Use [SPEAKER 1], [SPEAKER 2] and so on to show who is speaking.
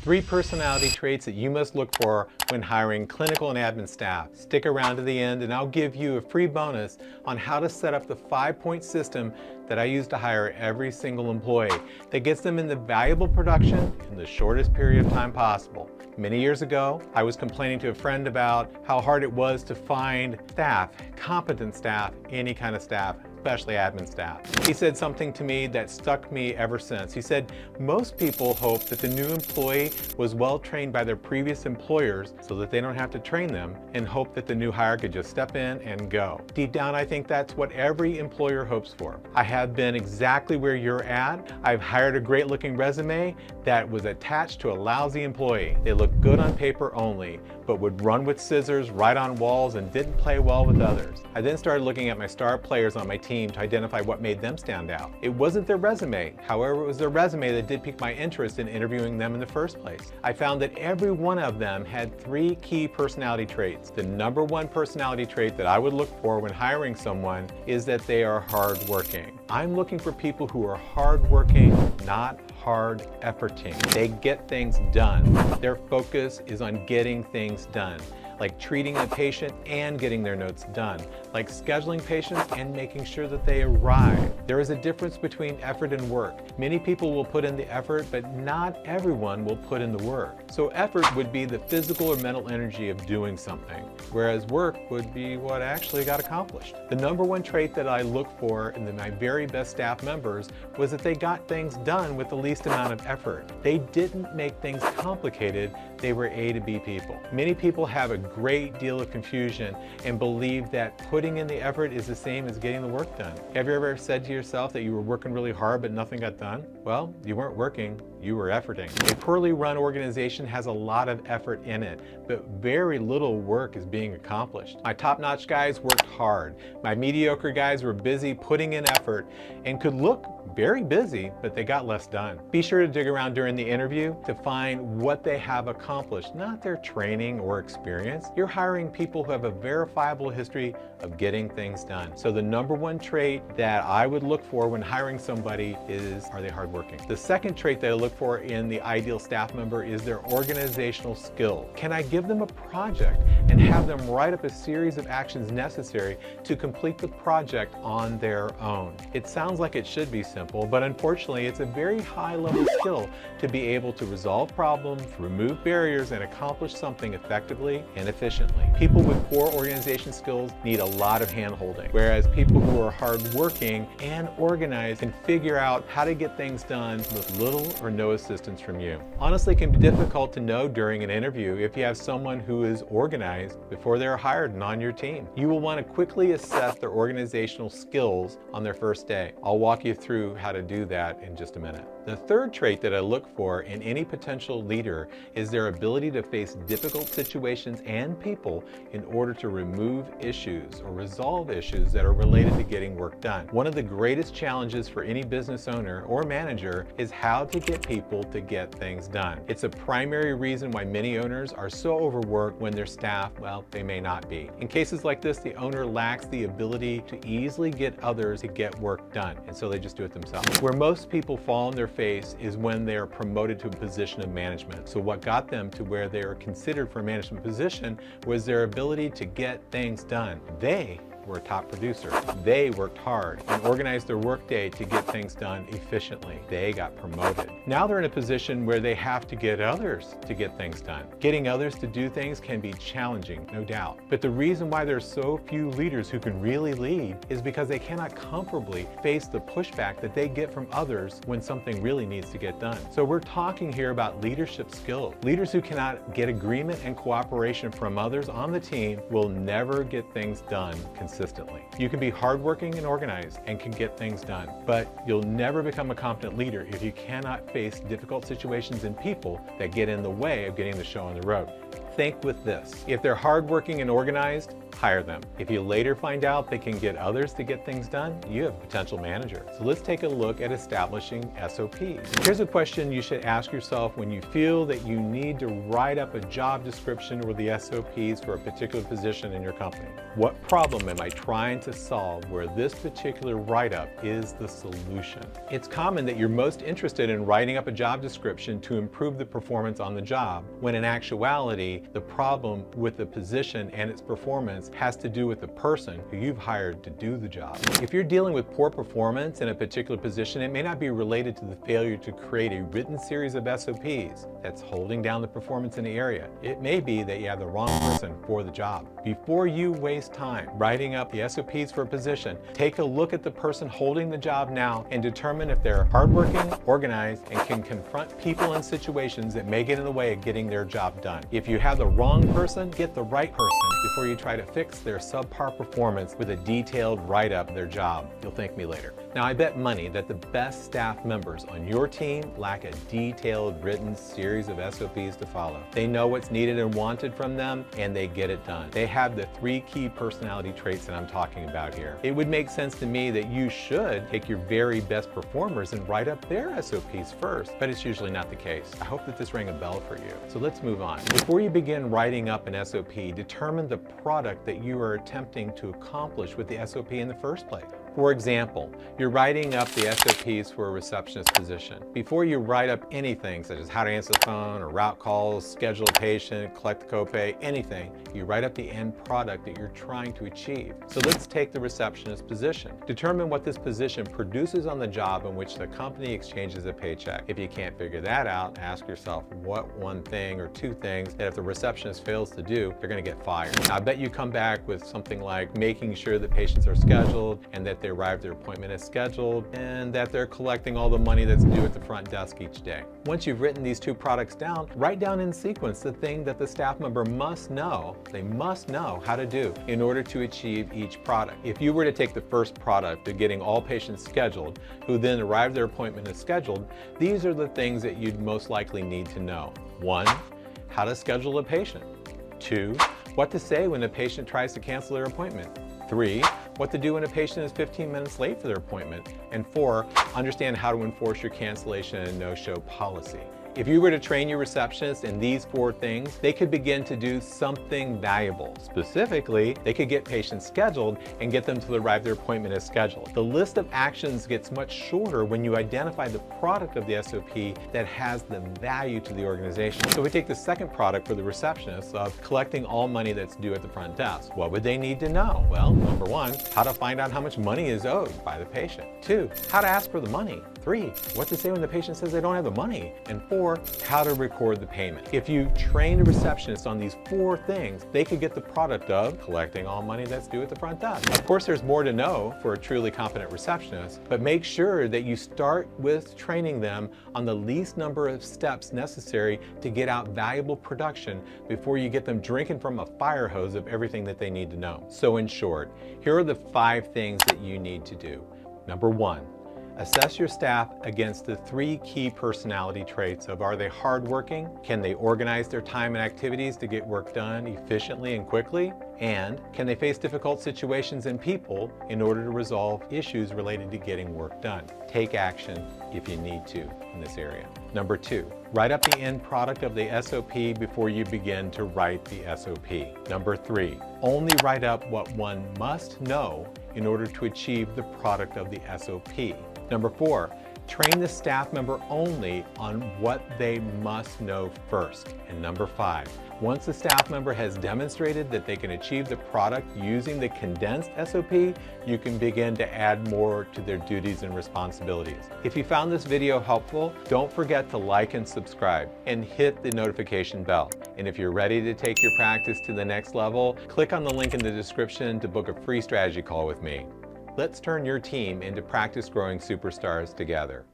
[SPEAKER 1] 3 personality traits that you must look for when hiring clinical and admin staff. Stick around to the end and I'll give you a free bonus on how to set up the 5-point system that I use to hire every single employee that gets them into valuable production in the shortest period of time possible. Many years ago, I was complaining to a friend about how hard it was to find staff, competent staff, any kind of staff, especially admin staff. He said something to me that stuck me ever since. He said, most people hope that the new employee was well trained by their previous employers so that they don't have to train them, and hope that the new hire could just step in and go. Deep down, I think that's what every employer hopes for. I have been exactly where you're at. I've hired a great looking resume that was attached to a lousy employee. They looked good on paper only, but would run with scissors, write on walls, and didn't play well with others. I then started looking at my star players on my team to identify what made them stand out. It wasn't their resume. However, it was their resume that did pique my interest in interviewing them in the first place. I found that every one of them had 3 key personality traits. The number 1 personality trait that I would look for when hiring someone is that they are hardworking. I'm looking for people who are hardworking, not hard efforting. They get things done. Their focus is on getting things done, like treating a patient and getting their notes done, like scheduling patients and making sure that they arrive. There is a difference between effort and work. Many people will put in the effort, but not everyone will put in the work. So effort would be the physical or mental energy of doing something, whereas work would be what actually got accomplished. The number 1 trait that I look for in my very best staff members was that they got things done with the least amount of effort. They didn't make things complicated. They were A to B people. Many people have a great deal of confusion and believe that putting in the effort is the same as getting the work done. Have you ever said to yourself that you were working really hard but nothing got done? Well, you weren't working, you were efforting. A poorly run organization has a lot of effort in it, but very little work is being accomplished. My top-notch guys worked hard. My mediocre guys were busy putting in effort and could look very busy, but they got less done. Be sure to dig around during the interview to find what they have accomplished, not their training or experience. You're hiring people who have a verifiable history of getting things done. So the number 1 trait that I would look for when hiring somebody is, are they hardworking? The second trait that I look for in the ideal staff member is their organizational skill. Can I give them a project and have them write up a series of actions necessary to complete the project on their own? It sounds like it should be simple, but unfortunately it's a very high-level skill to be able to resolve problems, remove barriers, and accomplish something effectively and efficiently. People with poor organization skills need a lot of hand-holding, whereas people who are hardworking and organized can figure out how to get things done with little or no assistance from you. Honestly, it can be difficult to know during an interview if you have someone who is organized before they're hired and on your team. You will want to quickly assess their organizational skills on their first day. I'll walk you through how to do that in just a minute. The third trait that I look for in any potential leader is their ability to face difficult situations and people in order to remove issues or resolve issues that are related to getting work done. One of the greatest challenges for any business owner or manager is how to get people to get things done. It's a primary reason why many owners are so overworked when their staff, well, they may not be. In cases like this, the owner lacks the ability to easily get others to get work done, and so they just do it themselves. Where most people fall on their face is when they are promoted to a position of management. So what got them to where they are considered for a management position was their ability to get things done. They were a top producer. They worked hard and organized their workday to get things done efficiently. They got promoted. Now they're in a position where they have to get others to get things done. Getting others to do things can be challenging, no doubt. But the reason why there's so few leaders who can really lead is because they cannot comfortably face the pushback that they get from others when something really needs to get done. So we're talking here about leadership skills. Leaders who cannot get agreement and cooperation from others on the team will never get things done consistently. You can be hardworking and organized and can get things done, but you'll never become a competent leader if you cannot face difficult situations and people that get in the way of getting the show on the road. think with this. If they're hardworking and organized, hire them. If you later find out they can get others to get things done, you have a potential manager. So let's take a look at establishing SOPs. Here's a question you should ask yourself when you feel that you need to write up a job description or the SOPs for a particular position in your company. What problem am I trying to solve where this particular write-up is the solution? It's common that you're most interested in writing up a job description to improve the performance on the job, when in actuality, the problem with the position and its performance has to do with the person who you've hired to do the job. If you're dealing with poor performance in a particular position, it may not be related to the failure to create a written series of SOPs that's holding down the performance in the area. It may be that you have the wrong person for the job. Before you waste time writing up the SOPs for a position, take a look at the person holding the job now and determine if they're hardworking, organized, and can confront people and situations that may get in the way of getting their job done. If you have the wrong person, get the right person before you try to fix their subpar performance with a detailed write-up of their job. You'll thank me later. Now, I bet money that the best staff members on your team lack a detailed written series of SOPs to follow. They know what's needed and wanted from them, and they get it done. They have the 3 key personality traits that I'm talking about here. It would make sense to me that you should take your very best performers and write up their SOPs first, but it's usually not the case. I hope that this rang a bell for you. So let's move on. Before you begin writing up an SOP, determine the product that you are attempting to accomplish with the SOP in the first place. For example, you're writing up the SOPs for a receptionist position. Before you write up anything, such as how to answer the phone or route calls, schedule a patient, collect the copay, anything, you write up the end product that you're trying to achieve. So let's take the receptionist position. Determine what this position produces on the job in which the company exchanges a paycheck. If you can't figure that out, ask yourself what one thing or 2 things that if the receptionist fails to do, they're going to get fired. Now, I bet you come back with something like making sure that patients are scheduled and that they arrive their appointment as scheduled, and that they're collecting all the money that's due at the front desk each day. Once you've written these 2 products down, write down in sequence the thing that the staff member must know, they must know how to do in order to achieve each product. If you were to take the first product to getting all patients scheduled, who then arrive their appointment as scheduled, these are the things that you'd most likely need to know. 1, how to schedule a patient. 2, what to say when a patient tries to cancel their appointment. 3, what to do when a patient is 15 minutes late for their appointment. And 4, understand how to enforce your cancellation and no-show policy. If you were to train your receptionist in these 4 things, they could begin to do something valuable. Specifically, they could get patients scheduled and get them to arrive their appointment as scheduled. The list of actions gets much shorter when you identify the product of the SOP that has the value to the organization. So we take the second product for the receptionist of collecting all money that's due at the front desk. What would they need to know? Well, number 1, how to find out how much money is owed by the patient. 2, how to ask for the money. 3, what to say when the patient says they don't have the money. And 4, how to record the payment. If you train a receptionist on these 4 things, they could get the product of collecting all money that's due at the front desk. Of course, there's more to know for a truly competent receptionist, but make sure that you start with training them on the least number of steps necessary to get out valuable production before you get them drinking from a fire hose of everything that they need to know. So in short, here are the 5 things that you need to do. Number 1, assess your staff against the 3 key personality traits of: are they hardworking? Can they organize their time and activities to get work done efficiently and quickly? And can they face difficult situations and people in order to resolve issues related to getting work done? Take action if you need to in this area. Number 2, write up the end product of the SOP before you begin to write the SOP. Number 3, only write up what one must know in order to achieve the product of the SOP. Number 4, train the staff member only on what they must know first. And number 5, once the staff member has demonstrated that they can achieve the product using the condensed SOP, you can begin to add more to their duties and responsibilities. If you found this video helpful, don't forget to like and subscribe and hit the notification bell. And if you're ready to take your practice to the next level, click on the link in the description to book a free strategy call with me. Let's turn your team into practice growing superstars together.